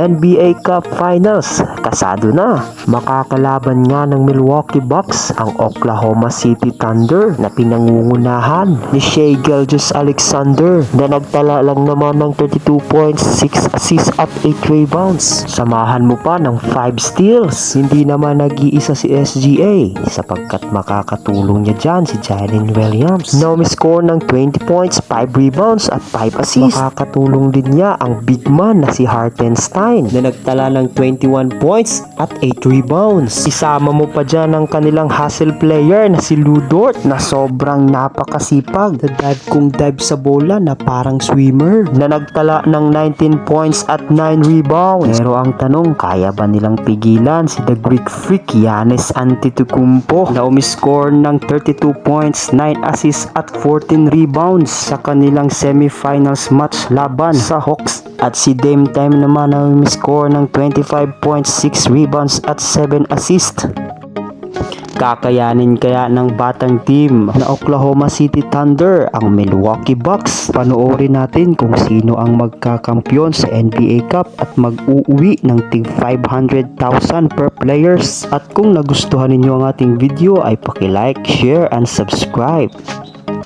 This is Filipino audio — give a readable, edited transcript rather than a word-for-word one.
NBA Cup Finals. Kasado na. Makakalaban nga ng Milwaukee Bucks ang Oklahoma City Thunder na pinangungunahan ni Shai Gilgeous-Alexander na nagtala lang naman ng 32 points, 6 assists at 8 rebounds. Samahan mo pa ng 5 steals. Hindi naman nag-iisa si SGA sapagkat makakatulong niya dyan si Jalen Williams na umiscore ng 20 points, 5 rebounds at 5 assists. Makakatulong din niya ang big man na si Hartenstein na nagtala ng 21 points at 8 rebounds. Isama mo pa dyan ang kanilang hustle player na si Lu Dort na sobrang napakasipag na dive sa bola na parang swimmer na nagtala ng 19 points at 9 rebounds. Pero ang tanong, kaya ba nilang pigilan si The Greek Freak Giannis Antetokounmpo na umiscore ng 32 points, 9 assists at 14 rebounds sa kanilang semifinals match laban sa Hawks? At si Dame Time naman na umiscore ng 25 points, 6 rebounds at 7 assists. Kakayanin kaya ng batang team na Oklahoma City Thunder ang Milwaukee Bucks? Panoorin natin kung sino ang magkakampyon sa NBA Cup at mag-uuwi ng tig 500,000 per players. At kung nagustuhan ninyo ang ating video ay paki-like, share and subscribe.